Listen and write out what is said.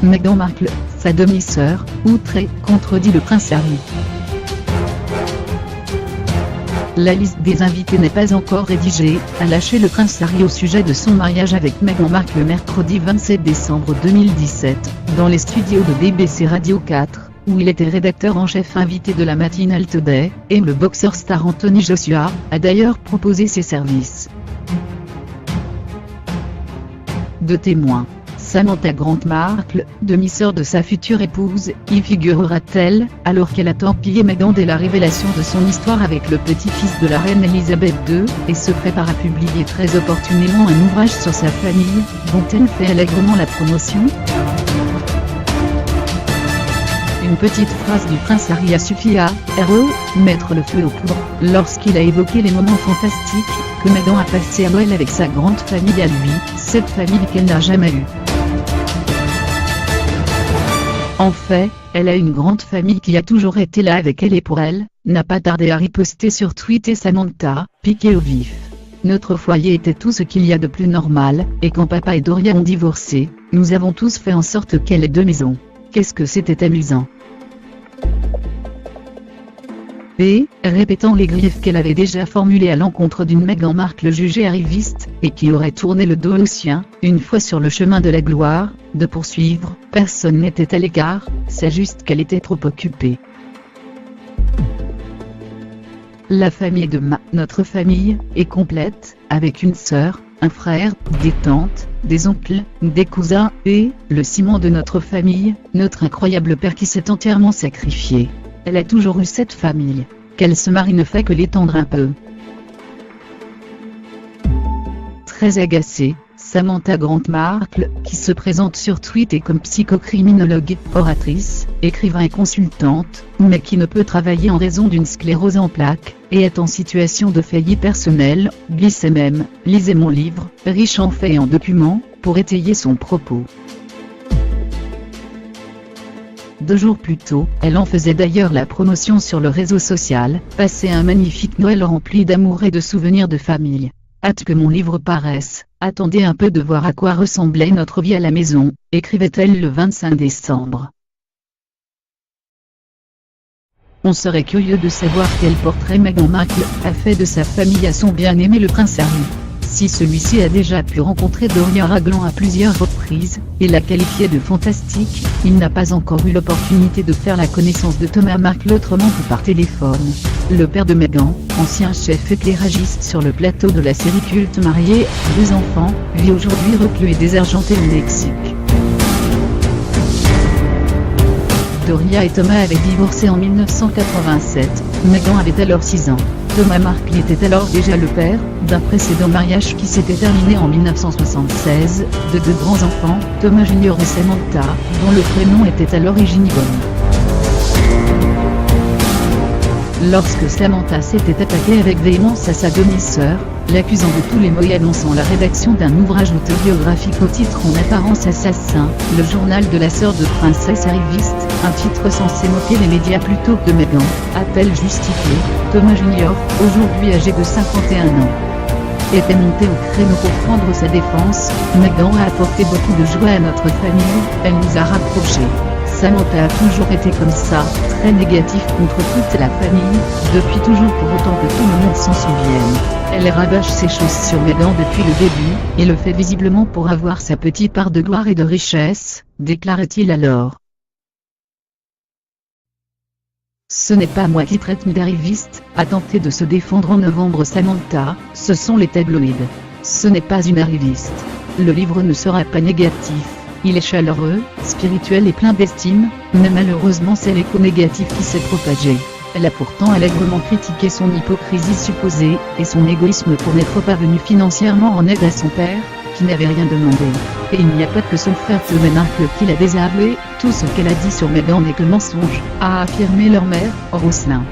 Meghan Markle, sa demi-sœur, outrée, contredit le prince Harry. La liste des invités n'est pas encore rédigée, a lâché le prince Harry au sujet de son mariage avec Meghan Markle le mercredi 27 décembre 2017, dans les studios de BBC Radio 4, où il était rédacteur en chef invité de la Matinale Today, et le boxeur star Anthony Joshua a d'ailleurs proposé ses services de témoin. Samantha Grant Markle, demi-sœur de sa future épouse, y figurera-t-elle, alors qu'elle a torpillé Meghan dès la révélation de son histoire avec le petit-fils de la reine Elisabeth II, et se prépare à publier très opportunément un ouvrage sur sa famille, dont elle fait allègrement la promotion? Une petite phrase du prince Harry a suffi à mettre le feu aux poudres, lorsqu'il a évoqué les moments fantastiques que Meghan a passés à Noël avec sa grande famille à lui, cette famille qu'elle n'a jamais eue. En fait, elle a une grande famille qui a toujours été là avec elle et pour elle, n'a pas tardé à riposter sur Twitter Samantha, piquée au vif. Notre foyer était tout ce qu'il y a de plus normal, et quand papa et Doria ont divorcé, nous avons tous fait en sorte qu'elle ait deux maisons. Qu'est-ce que c'était amusant. Et, répétant les griefs qu'elle avait déjà formulés à l'encontre d'une Meghan Markle jugée arriviste, et qui aurait tourné le dos aux siens, une fois sur le chemin de la gloire, de poursuivre, personne n'était à l'écart, c'est juste qu'elle était trop occupée. La famille de notre famille, est complète, avec une sœur, un frère, des tantes, des oncles, des cousins, et, le ciment de notre famille, notre incroyable père qui s'est entièrement sacrifié. Elle a toujours eu cette famille. Qu'elle se marie ne fait que l'étendre un peu. Très agacée, Samantha Grant Markle, qui se présente sur Twitter comme psychocriminologue, oratrice, écrivain et consultante, mais qui ne peut travailler en raison d'une sclérose en plaques, et est en situation de faillite personnelle, glissait même « Lisez mon livre, riche en faits et en documents », pour étayer son propos. 2 jours plus tôt, elle en faisait d'ailleurs la promotion sur le réseau social, passez un magnifique Noël rempli d'amour et de souvenirs de famille. Hâte que mon livre paraisse, attendez un peu de voir à quoi ressemblait notre vie à la maison, écrivait-elle le 25 décembre. On serait curieux de savoir quel portrait Meghan Markle a fait de sa famille à son bien-aimé le prince Harry. Si celui-ci a déjà pu rencontrer Doria Ragland à plusieurs reprises, et l'a qualifié de fantastique, il n'a pas encore eu l'opportunité de faire la connaissance de Thomas Markle autrement que par téléphone. Le père de Meghan, ancien chef éclairagiste sur le plateau de la série culte Marié, 2 enfants, vit aujourd'hui reclus et désargenté au Mexique. Doria et Thomas avaient divorcé en 1987, Meghan avait alors 6 ans. Thomas Markle était alors déjà le père d'un précédent mariage qui s'était terminé en 1976, de 2 grands-enfants, Thomas Jr et Samantha, dont le prénom était à l'origine Yvonne. Lorsque Samantha s'était attaquée avec véhémence à sa demi-sœur, l'accusant de tous les maux et annonçant la rédaction d'un ouvrage autobiographique au titre en apparence assassin, le journal de la sœur de princesse arriviste, un titre censé moquer les médias plutôt que de Meghan, a-t-elle justifié, Thomas Jr, aujourd'hui âgé de 51 ans, était monté au créneau pour prendre sa défense. Meghan a apporté beaucoup de joie à notre famille, elle nous a rapprochés. Samantha a toujours été comme ça, très négatif contre toute la famille, depuis toujours pour autant que tout le monde s'en souvienne. Elle rabâche ses choses sur Meghan depuis le début, et le fait visiblement pour avoir sa petite part de gloire et de richesse, déclarait-il alors. Ce n'est pas moi qui traite d'arriviste, a tenté de se défendre en novembre Samantha, ce sont les tabloïds. Ce n'est pas une arriviste. Le livre ne sera pas négatif. Il est chaleureux, spirituel et plein d'estime, mais malheureusement c'est l'écho négatif qui s'est propagé. Elle a pourtant allègrement critiqué son hypocrisie supposée, et son égoïsme pour n'être pas venu financièrement en aide à son père, qui n'avait rien demandé. Et il n'y a pas que son frère Thomas Markle qui l'a désavoué, tout ce qu'elle a dit sur Meghan n'est que mensonge, a affirmé leur mère, Roselyne.